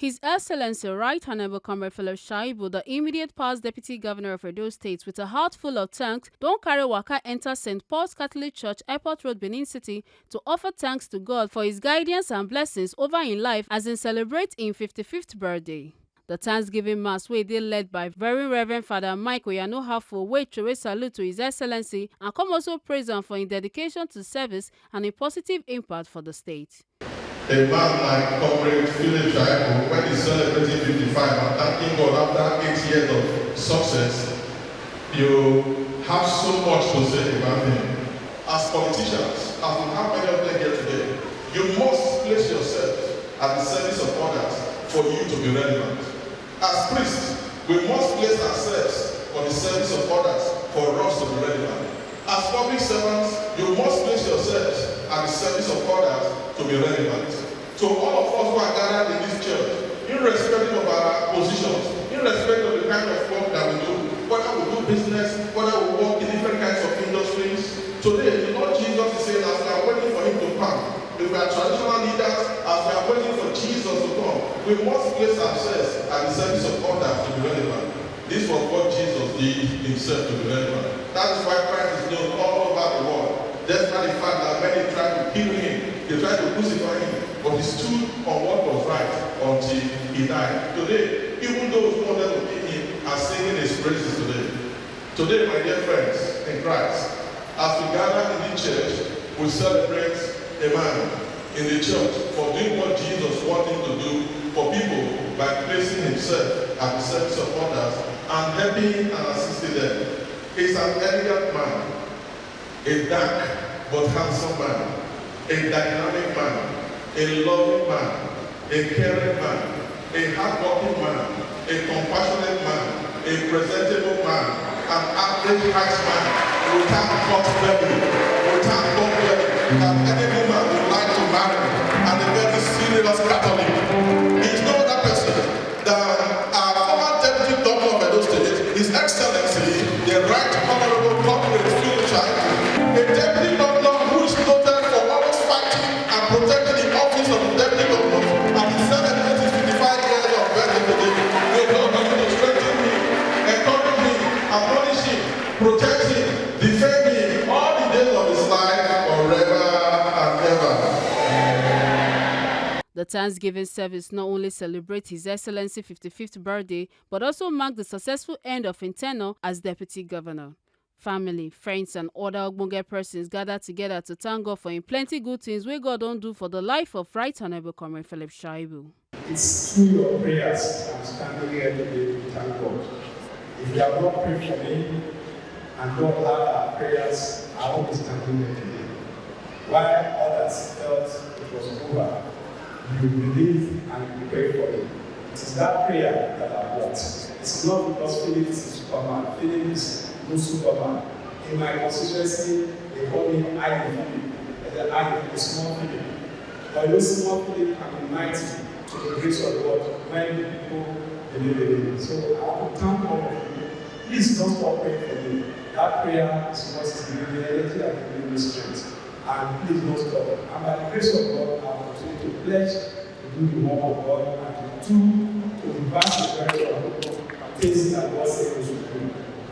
His Excellency Right Honorable Comrade Philip Shaibu, the immediate past Deputy Governor of Edo State, with a heart full of thanks, don carry waka enter St. Paul's Catholic Church, Airport Road, Benin City, to offer thanks to God for his guidance and blessings over in life as he celebrate im 55th birthday. The Thanksgiving Mass wey dey led by Very Reverend Father Mike Oyanohafo wey throway salute to His Excellency and come also praise am for im dedication to service and a positive impact for the state. A man like Comrade Philip Shaibu, when he's celebrating 55 and thanking God after 8 years of success, you have so much to say about him. As politicians, as we have many of them here today, you must place yourself at the service of others for you to be relevant. As priests, we must place ourselves for the service of others for us to be relevant. As public servants, you must place yourselves at the service of others to be relevant. So all of us who are gathered in this church, irrespective of our positions, irrespective of the kind of work that we do, whether we do business, whether we work in different kinds of industries, today the Lord Jesus is saying, as we are waiting for him to come, if we are traditional leaders, as we are waiting for Jesus to come, we must place ourselves at the service of others to be relevant. This was what Jesus did himself to be relevant. That is why Christ is known all over the world. Despite the fact that many tried to kill him, they tried to crucify him, but he stood on what was right until he died. Today, even those who wanted to kill him are singing his praises today. Today, my dear friends in Christ, as we gather in the church, we celebrate a man in the church for doing what Jesus wanted to do for people by placing himself at the service of others and helping and assisting them. He's an elegant man, a dark but handsome man, a dynamic man, a loving man, a caring man, a hardworking man, a compassionate man, a presentable man, an average height man, without hot belly, that any woman would like to marry, and a very serious Catholic. He's no other person than our former Deputy Governor of Edo State, His Excellency, the Right Honorable Comrade Philip Shaibu, a Deputy Governor who is noted for always fighting and protecting the office of the Deputy Governor, and he celebrates his 55 years of birthday today. We will continue to strengthen him, encourage him, admonish him, protect him, defend him all the days of his life forever and ever. The Thanksgiving service not only celebrates His Excellency 55th birthday, but also marked the successful end of his tenure as Deputy Governor. Family, friends, and other ogbonge persons gathered together to thank God for him plenty good things wey God don do for the life of Right Honorable Comrade Philip Shaibu. It's through your prayers I'm standing here today to thank God. If you have not prayed for me and God heard our prayers, I won't be standing here today. While others felt it was over, you believe and you pray for me. It is that prayer that I want. It's not because Philip is a Superman. Philip is no Superman. In my constituency, they call me I Philip. The I is small Philip. But no small Philip can be mighty to the grace of God when people believe in him. So I want to thank all of you. Please don't stop praying for me. That prayer is what is giving me energy and giving me strength. And please don't stop. And by the grace of God, I will continue to pledge to do the work of God and to advance the very of people, things that God said we should do,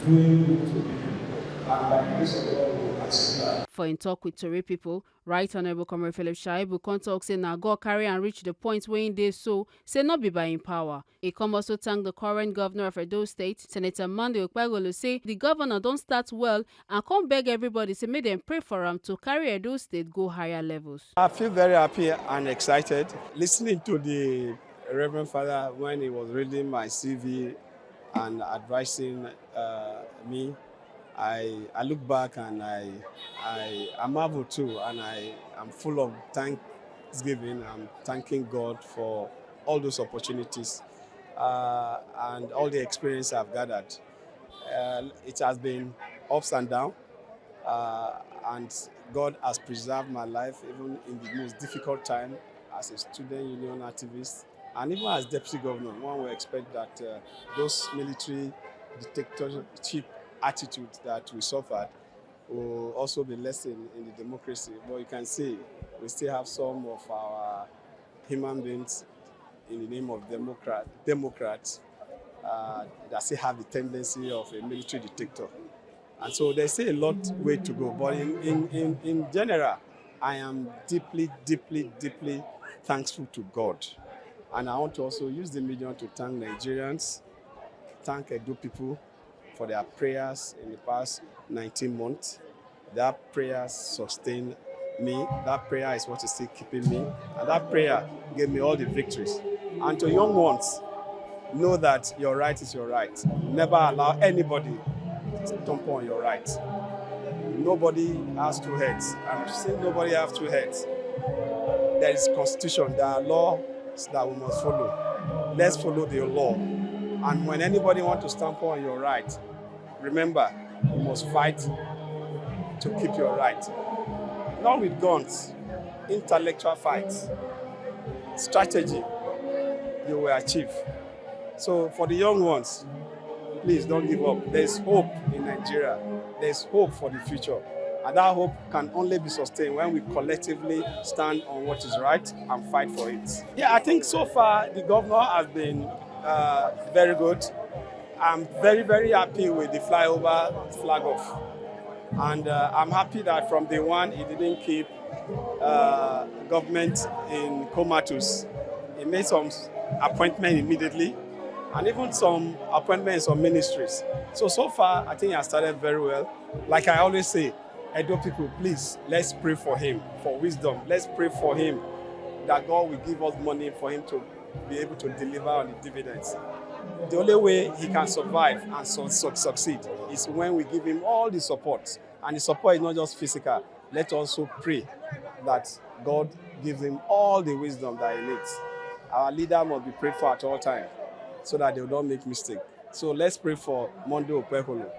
doing good to people. And by the grace of God, we will achieve that. For in talk with Tori people, Right Honorable Comrade Philip Shaibu come talk say na God carry and reach the point where in dey so, say not be by in power. He come also thank the current governor of Edo State, Senator Monday Okpegolo, say the governor don't start well and come beg everybody say make them pray for him to carry Edo State go higher levels. I feel very happy and excited listening to the Reverend Father when he was reading my CV and advising me. I look back and I marvel too, and I'm full of thanksgiving. I'm thanking God for all those opportunities and all the experience I've gathered. It has been ups and downs, and God has preserved my life even in the most difficult time as a student union activist, and even as deputy governor. One would expect that those military dictatorship attitudes that we suffered will also be lessened in the democracy. But you can see we still have some of our human beings in the name of Democrats that still have the tendency of a military dictator. And so there's still a lot way to go. But in general, I am deeply, deeply, deeply thankful to God. And I want to also use the medium to thank Nigerians, thank Edo people for their prayers in the past 19 months. That prayer sustained me. That prayer is what is still keeping me. And that prayer gave me all the victories. And to young ones, know that your right is your right. Never allow anybody to stomp on your right. Nobody has two heads. I'm saying nobody has two heads. There is constitution, there are laws that we must follow. Let's follow the law. And when anybody wants to stamp on your right, remember, you must fight to keep your right. Not with guns, intellectual fights, strategy, you will achieve. So for the young ones, please don't give up. There's hope in Nigeria. There's hope for the future. And that hope can only be sustained when we collectively stand on what is right and fight for it. Yeah, I think so far the governor has been very good. I'm very, very happy with the flyover flag off. And I'm happy that from day one, he didn't keep government in comatose. He made some appointment immediately, and even some appointments on ministries. So far, I think he has started very well. Like I always say, Edo people, please, let's pray for him, for wisdom. Let's pray for him that God will give us money for him to be able to deliver on the dividends. The only way he can survive and succeed is when we give him all the support. And the support is not just physical. Let's also pray that God gives him all the wisdom that he needs. Our leader must be prayed for at all times so that they will not make mistakes. So let's pray for Monday Opeholo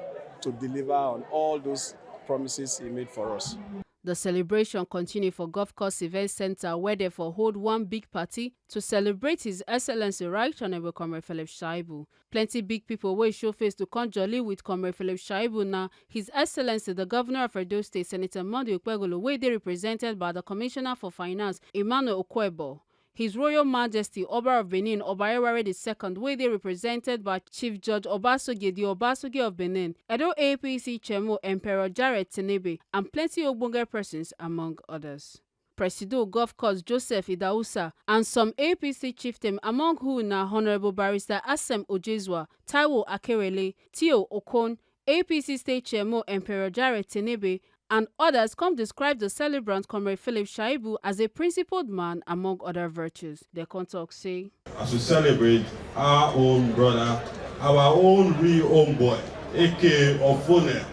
to deliver on all those promises he made for us. The celebration continued for Golf Course Event Center, where they hold one big party to celebrate His Excellency Right Honorable Comrade Philip Shaibu. Plenty big people will show face to come jolly with Comrade Philip Shaibu now. His Excellency the Governor of Edo State, Senator Monday Opeholo, where they represented by the Commissioner for Finance, Emmanuel Okwebo. His Royal Majesty Oba of Benin, Oba Eware II, where they represented by Chief Judge Obasogie, the Obasogie of Benin, Edo APC Chairman Emperor Jared Tenebe, and plenty of Bonga persons, among others. Presido Golf Course Joseph Idausa, and some APC chieftain, among who na Honorable Barrister Asem Ojezwa, Taiwo Akerele, Tio Okon, APC State Chairman Emperor Jared Tenebe, and others come describe the celebrant Comrade Philip Shaibu as a principled man, among other virtues. Their contact say, as we celebrate our own brother, our own real own boy, aka Ofone,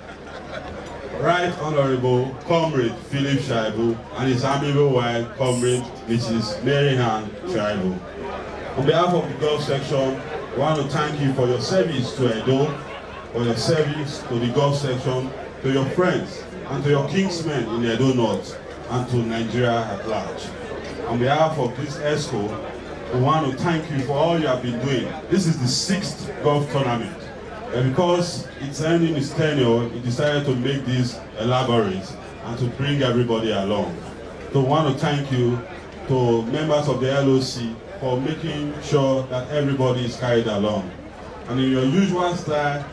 Right Honorable Comrade Philip Shaibu, and his amiable wife, Comrade Mrs. Mary Ann Shaibu. On behalf of the Gulf section, I want to thank you for your service to Edo, for your service to the Gulf section, to your friends, and to your kingsmen in Edo North, and to Nigeria at large. On behalf of this ESCO, we want to thank you for all you have been doing. This is the 6th golf tournament. And because it's ending its tenure, it decided to make this elaborate and to bring everybody along. So we want to thank you to members of the LOC for making sure that everybody is carried along. And in your usual style,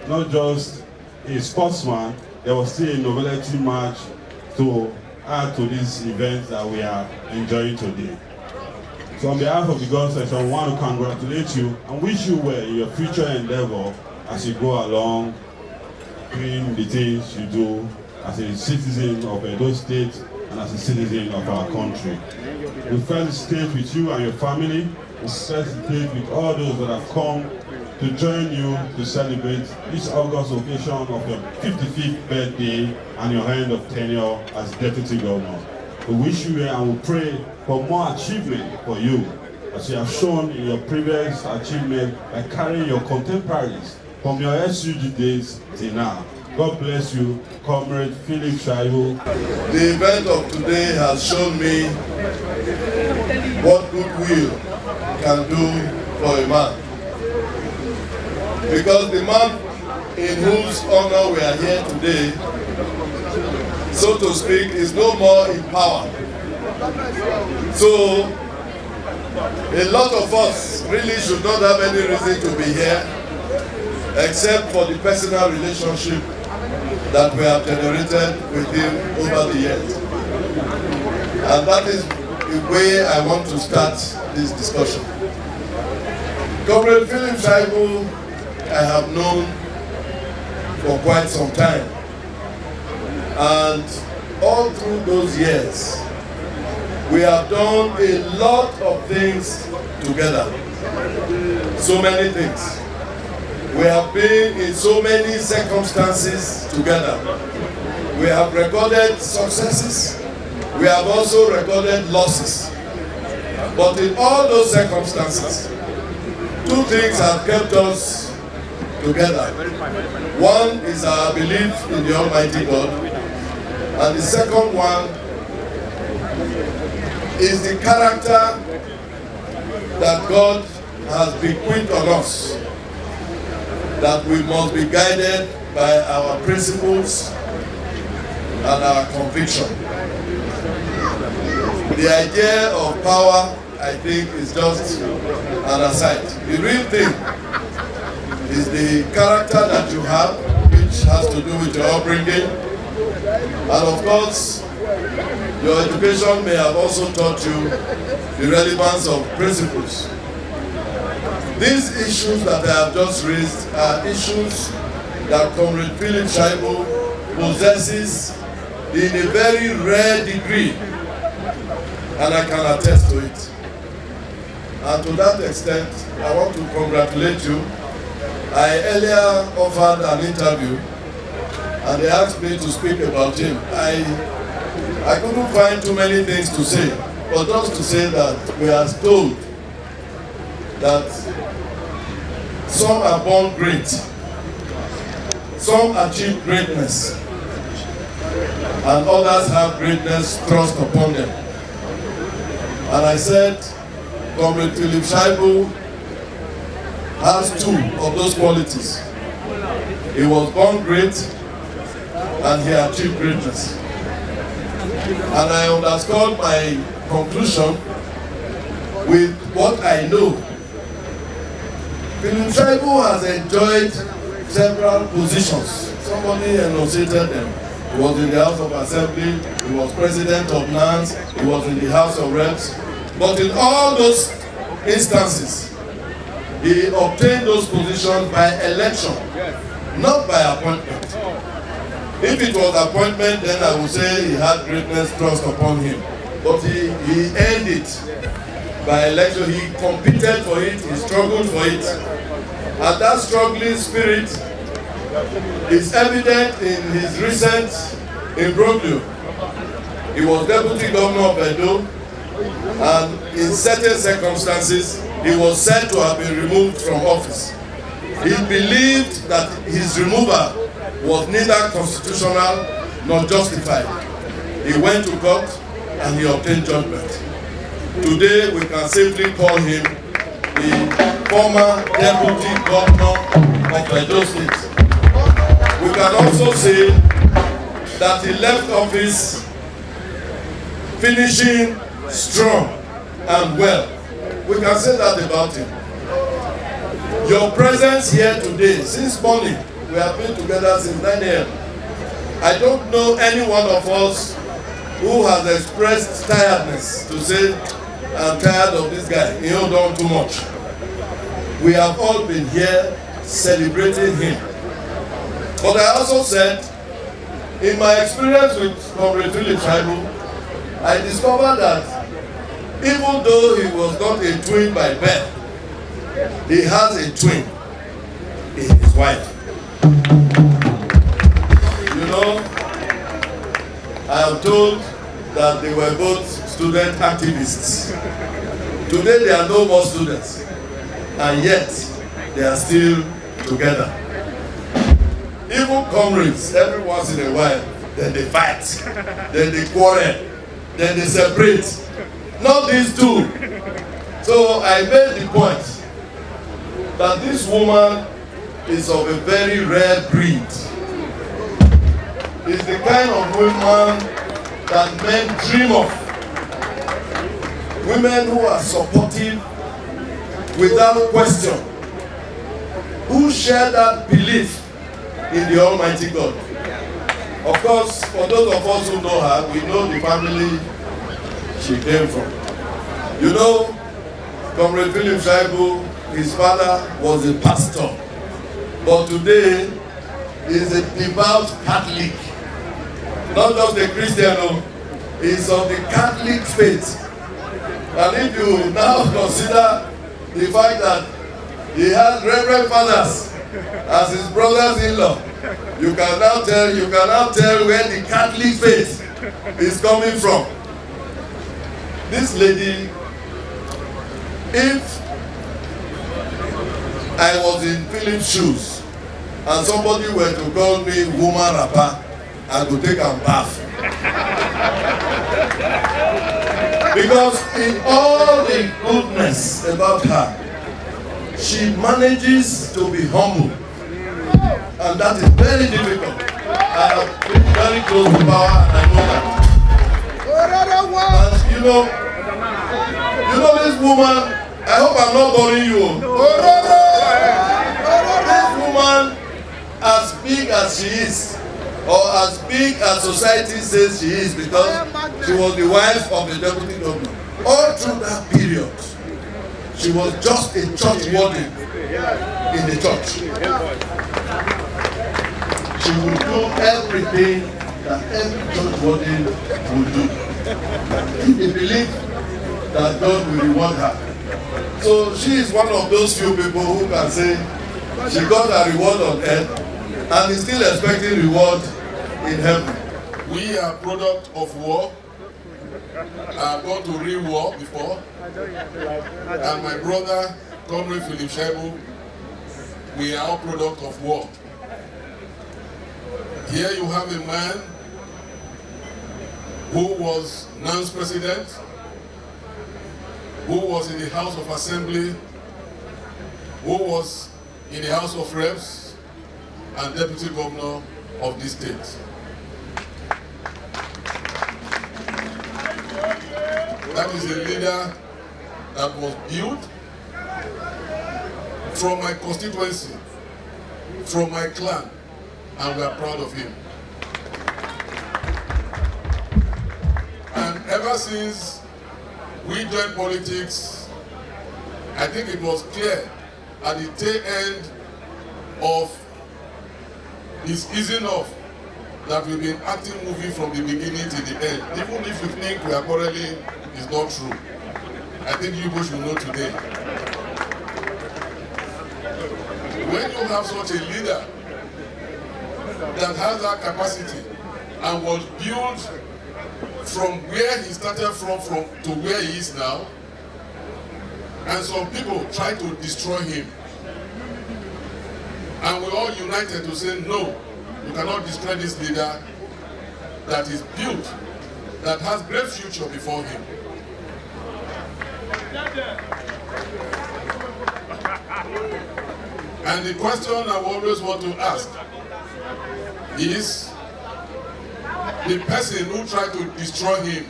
not just a sportsman, there was still a novelty match to add to this event that we are enjoying today. So on behalf of the Golf section, I want to congratulate you and wish you well in your future endeavor as you go along doing the things you do as a citizen of Edo State and as a citizen of our country. We felicitate with you and your family. We felicitate with all those that have come to join you to celebrate this August occasion of your 55th birthday and your end of tenure as Deputy Governor. We wish you well and we pray for more achievement for you, as you have shown in your previous achievement by carrying your contemporaries from your SUG days till now. God bless you, Comrade Philip Shaibu. The event of today has shown me what goodwill can do for a man. Because the man in whose honor we are here today, so to speak, is no more in power. So A lot of us really should not have any reason to be here except for the personal relationship that we have generated with him over the years. And that is the way I want to start this discussion. Comrade Philip Shaibu, I have known for quite some time. And all through those years, we have done a lot of things together. So many things. We have been in so many circumstances together. We have recorded successes. We have also recorded losses. But in all those circumstances, two things have kept us together. One is our belief in the Almighty God, and the second one is the character that God has bequeathed on us, that we must be guided by our principles and our conviction. The idea of power, I think, is just an aside. The real thing is the character that you have, which has to do with your upbringing. And of course, your education may have also taught you the relevance of principles. These issues that I have just raised are issues that Comrade Philip Shaibu possesses in a very rare degree, and I can attest to it. And to that extent, I want to congratulate you. I earlier offered an interview, and they asked me to speak about him. I couldn't find too many things to say, but just to say that we are told that some are born great, some achieve greatness, and others have greatness thrust upon them. And I said, Comrade Philip Shaibu has two of those qualities. He was born great, and he achieved greatness. And I underscored my conclusion with what I know. Philip Shaibu has enjoyed several positions. Somebody enunciated them. He was in the House of Assembly, he was president of NANS, he was in the House of Reps. But in all those instances, he obtained those positions by election, not by appointment. If it was appointment, then I would say he had greatness thrust upon him. But he earned it by election. He competed for it, he struggled for it. And that struggling spirit is evident in his recent imbroglio. He was deputy governor of Edo, and in certain circumstances, he was said to have been removed from office. He believed that his removal was neither constitutional nor justified. He went to court and he obtained judgment. Today we can safely call him the former deputy governor of Edo State. We can also say that he left office finishing strong and well. We can say that about him. Your presence here today, since morning, we have been together since 9 a.m. I don't know any one of us who has expressed tiredness to say, I'm tired of this guy, he hold on too much. We have all been here celebrating him. But I also said, in my experience with Comrade Philip Shaibu, I discovered that even though he was not a twin by birth, he has a twin in his wife. You know, I am told that they were both student activists. Today they are no more students, and yet they are still together. Even comrades, every once in a while, then they fight, then they quarrel, then they separate. Not these two. So I made the point that this woman is of a very rare breed. It's the kind of woman that men dream of. women who are supportive without question, who share that belief in the Almighty God. Of course, for those of us who know her, we know the family she came from. You know, Comrade Philip Shaibu, his father was a pastor, but today is a devout Catholic. Not just a Christian, he's of the Catholic faith. And if you now consider the fact that he has reverend fathers as his brothers-in-law, you can now tell where the Catholic faith is coming from. This lady, if I was in Philip's shoes and somebody were to call me woman rapper, I could take a bath. Because in all the goodness about her, she manages to be humble. And that is very difficult. I have been very close to power and I know that. And you know this woman, I hope I'm not boring you. This woman, as big as she is, or as big as society says she is, because she was the wife of the deputy governor. All through that period, she was just a church warden in the church. She would do everything that every church warden would do. In the belief that God will reward her. So she is one of those few people who can say she got a reward on earth and is still expecting reward in heaven. We are product of war. I've gone to real war before. And my brother, Comrade Philip Shaibu, we are all product of war. Here you have a man who was NANS president, who was in the House of Assembly, who was in the House of Reps, and deputy governor of this state. That is a leader that was built from my constituency, from my clan, and we are proud of him. And ever since we joined politics, I think it was clear at the tail end of his easing off that we've been acting moving from the beginning to the end. Even if you think we are quarreling, it's not true. I think you both should know today. When you have such a leader that has that capacity and was built from where he started from to where he is now, and some people try to destroy him, and we all united to say no, you cannot destroy this leader that is built, that has great future before him. And the question I always want to ask is, the person who tried to destroy him,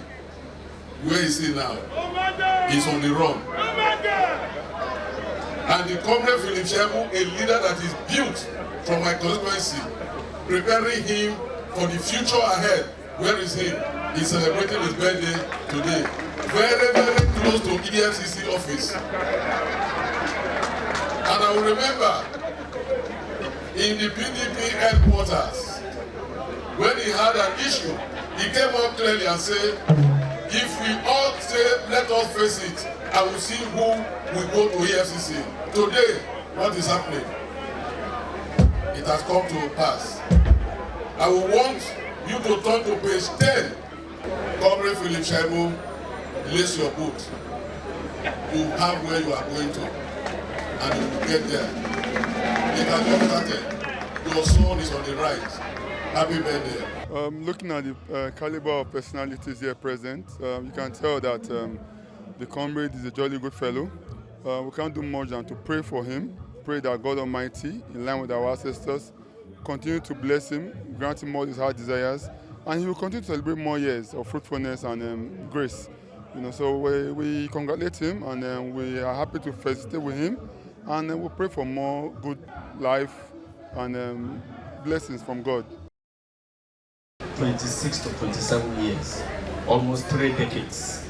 where is he now? He's on the run. And the Comrade Philip Shaibu, a leader that is built from my constituency, preparing him for the future ahead. Where is he? He's celebrating his birthday today. Very, very close to EFCC office. And I will remember, in the PDP headquarters, when he had an issue, he came out clearly and said, if we all say, let us face it, I will see who will go to EFCC. Today, what is happening? It has come to pass. I will want you to turn to page 10. Comrade Philip Shaibu, lace your boot. You have where you are going to, and you will get there. It has not started. Your soul is on the right. Happy birthday. Looking at the caliber of personalities here present, you can tell that the comrade is a jolly good fellow. We can't do more than to pray for him, pray that God Almighty, in line with our ancestors, continue to bless him, grant him all his heart desires, and he will continue to celebrate more years of fruitfulness and grace So we congratulate him, and we are happy to felicitate with him, and we pray for more good life and blessings from God. 26 to 27 years, almost 3 decades.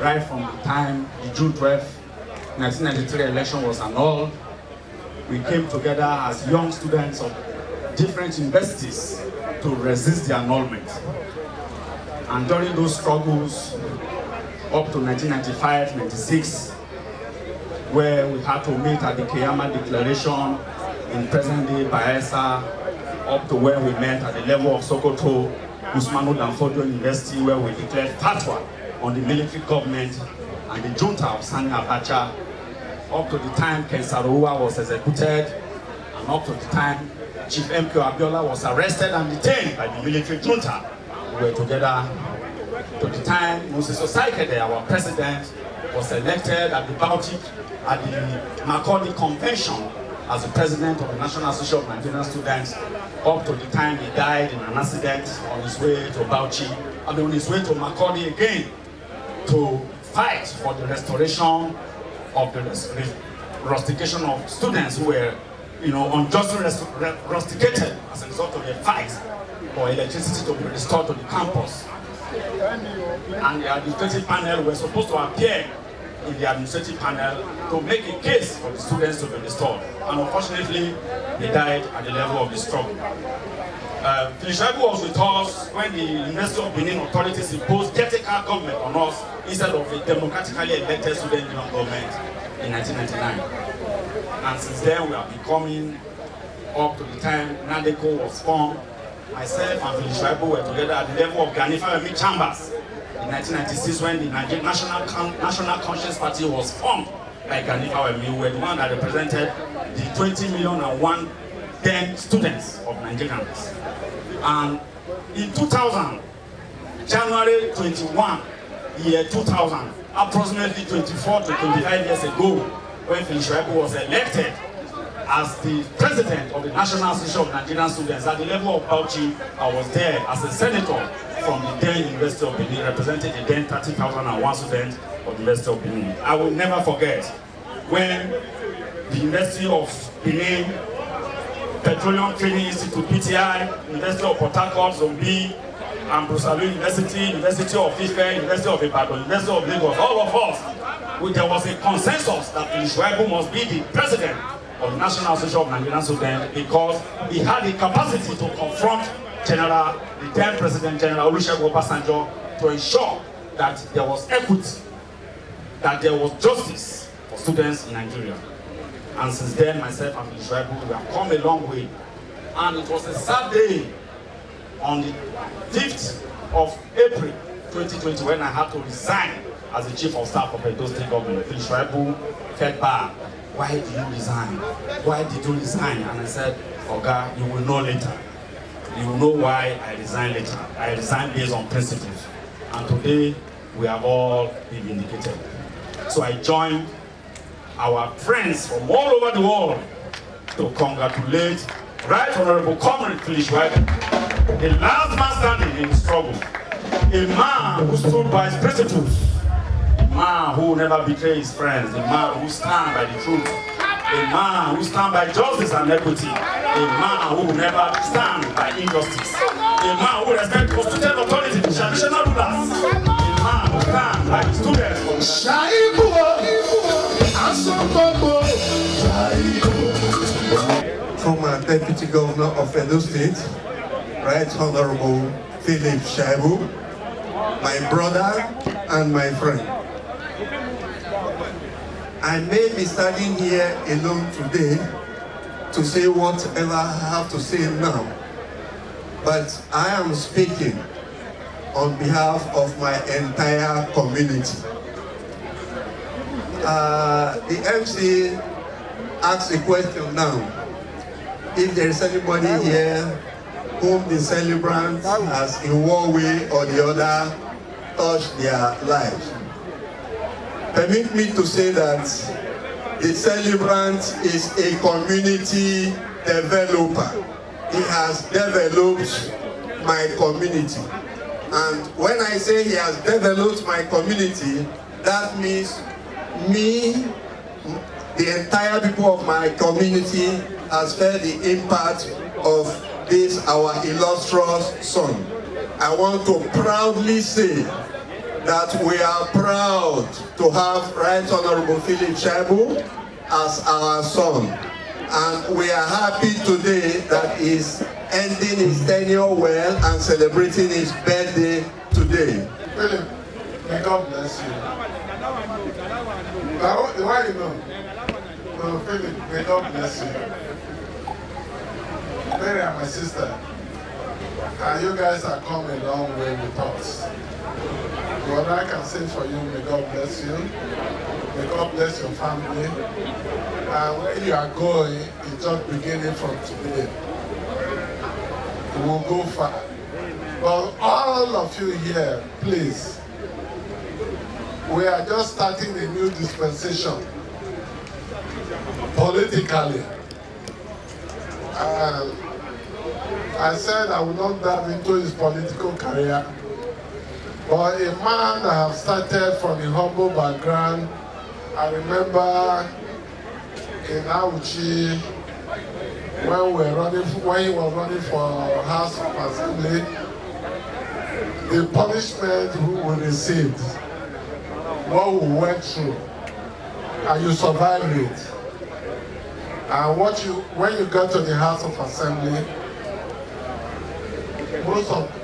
Right from the time the June 12, 1993 election was annulled, we came together as young students of different universities to resist the annulment. And during those struggles, up to 1995-96, where we had to meet at the Keyama Declaration in present-day Bayelsa, up to where we met at the level of Sokoto, Usmanu Danfodio University, where we declared fatwa on the military government and the junta of Sani Abacha, up to the time Ken Sarowa was executed, and up to the time Chief MK Abiola was arrested and detained by the military junta. We were together to the time Moses Osaikede, our president, was elected at the Bauchi, at the Macaulay Convention as the president of the National Association of Nigerian Students, up to the time he died in an accident on his way to Bauchi, and on his way to Macaulay again to fight for the restoration of the rustication of students who were, unjustly rusticated as a result of the fight for electricity to be restored to the campus. And the administrative panel were supposed to appear in the administrative panel to make a case for the students to be restored. And unfortunately, he died at the level of the struggle. Shaibu was with us when the University of Benin authorities imposed caretaker government on us instead of a democratically elected student union government in 1999. And since then, we have been coming up to the time NADECO was formed. Myself and Shaibu were together at the level of Ganifa Chambers in 1996 when the Nigerian National Conscience Party was formed by Ganifa. We were the one that represented the 20,000,001 then students of Nigerians. And in 2000, January 21, year 2000, approximately 24 to 25 years ago, when Shaibu was elected as the president of the National Association of Nigerian Students at the level of Bauchi, I was there as a senator from the then University of Benin, representing the then 30,001 students of the University of Benin. I will never forget when the University of Benin, Petroleum Training Institute, PTI, University of Port Harcourt, Zombi, and Brusalu University, University of Ife, University of Ibadan, University of Lagos, all of us, there was a consensus that Shaibu must be the president of the National Association of Nigerian Students because he had the capacity to confront the then President General Olusegun Obasanjo to ensure that there was equity, that there was justice for students in Nigeria. And since then, myself and Shaibu, we have come a long way. And it was a sad day on the 5th of April 2020 when I had to resign as the Chief of Staff of Edo State Government. Shaibu felt bad. Why did you resign? Why did you resign? And I said, Oga, you will know later. You will know why I resigned later. I resigned based on principles. And today, we have all been vindicated. So I joined our friends from all over the world to congratulate Right Honorable Comrade Shaibu, the last man standing in the struggle, a man who stood by his principles, a man who never betrays his friends, a man who stands by the truth, a man who stands by justice and equity, a man who never stands by injustice, a man who respects constitutional authority, traditional rulers, a man who stands by the students. Shaibu, former Deputy Governor of Edo State, Right Honorable Philip Shaibu, my brother and my friend. I may be standing here alone today to say whatever I have to say now, but I am speaking on behalf of my entire community. The MC asked a question now. If there is anybody here whom the celebrant has in one way or the other touched their lives, permit me to say that the celebrant is a community developer. He has developed my community. And when When I say he has developed my community, that means me, the entire people of my community has felt the impact of this, our illustrious son. I want to proudly say that we are proud to have Right Honorable Philip Shaibu as our son. And we are happy today that he's ending his tenure well and celebrating his birthday today. Philip, may God bless you. Why you know? No, Philip, may God bless you. Mary and my sister, and you guys are coming a long way with us. What I can say for you, may God bless you. May God bless your family. And where you are going is just beginning from today. You will go far. But all of you here, please, we are just starting a new dispensation politically. I said I would not dive into his political career, but a man that have started from a humble background. I remember in Auchi when he was running for House of Assembly, the punishment we received, what we went through, and you survived it. And when you got to the House of Assembly,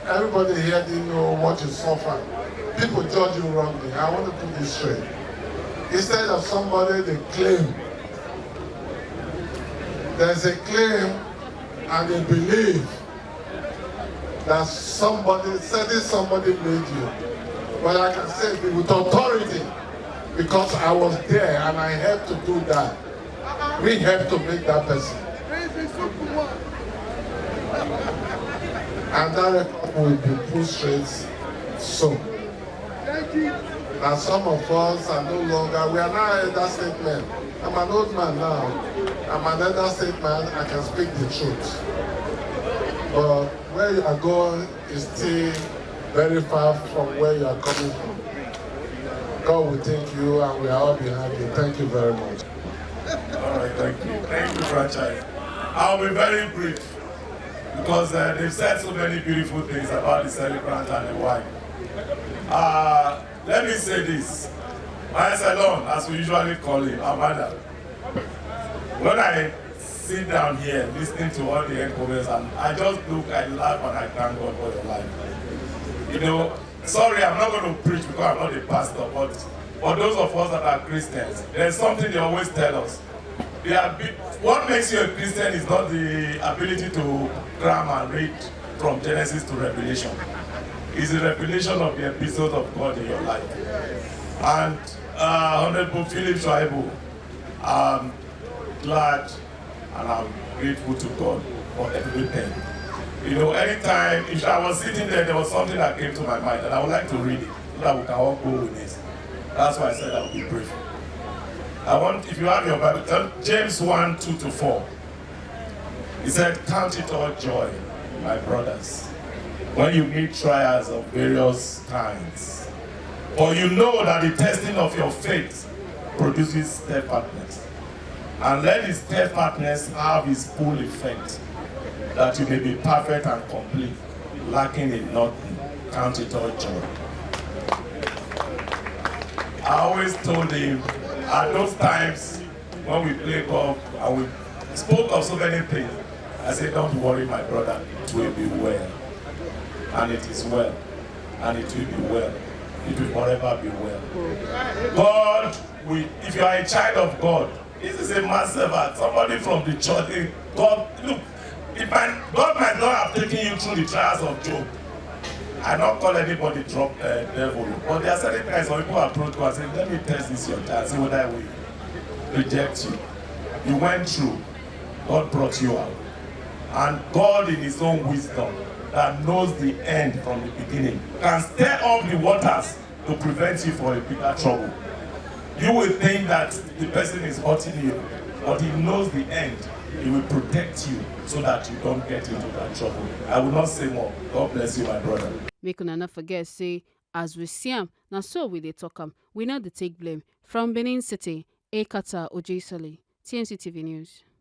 everybody here didn't know what you suffered. People judge you wrongly. I want to put this straight. Instead of somebody, they claim. There's a claim and they believe that somebody made you. But I can say it with authority because I was there and I helped to do that. We helped to make that person. And that record will be put straight soon. And some of us are no longer, we are now elder statesmen. I'm an old man now. I'm an elder statesman, I can speak the truth. But where you are going is still very far from where you are coming from. God will thank you and we are all behind you. Thank you very much. All right, thank you. Thank you, franchise. I'll be very brief because they've said so many beautiful things about the celebrant and the wife. Let me say this. My salon, as we usually call him, Amanda. When I sit down here listening to all the comments, and I just look, I laugh, and I thank God for your life. You know, sorry, I'm not going to preach because I'm not a pastor, but for those of us that are Christians, there's something they always tell us. What makes you a Christian is not the ability to cram and read from Genesis to Revelation. It's the revelation of the episode of God in your life. And Honorable Philip Shaibu, I'm glad and I'm grateful to God for everything. You know, anytime, if I was sitting there was something that came to my mind and I would like to read it so that we can all go with this. That's why I said I'll be brief. If you have your Bible, James 1:2-4. He said, count it all joy, my brothers, when you meet trials of various kinds. For you know that the testing of your faith produces steadfastness. And let his steadfastness have his full effect, that you may be perfect and complete, lacking in nothing. Count it all joy. I always told him, at those times when we play golf and we spoke of so many things, I said, don't worry, my brother, it will be well. And it is well. And it will be well. It will forever be well. God, if you are a child of God, this is a massive act. Somebody from the church, God, look, God might not have taken you through the trials of Job. I don't call anybody drop devil, but there are certain times when people approach God and say, let me test this your child, see whether I will reject you. You went through, God brought you out. And God in his own wisdom, that knows the end from the beginning, can stir up the waters to prevent you from a bigger trouble. You will think that the person is hurting you, but he knows the end He will protect you so that you don't get into that trouble. I will not say more. God bless you, my brother. Make una not forget, say, as we see am, na so we dey talk am. We not dey take blame. From Benin City, Ekata Ojesali, TNC TV News.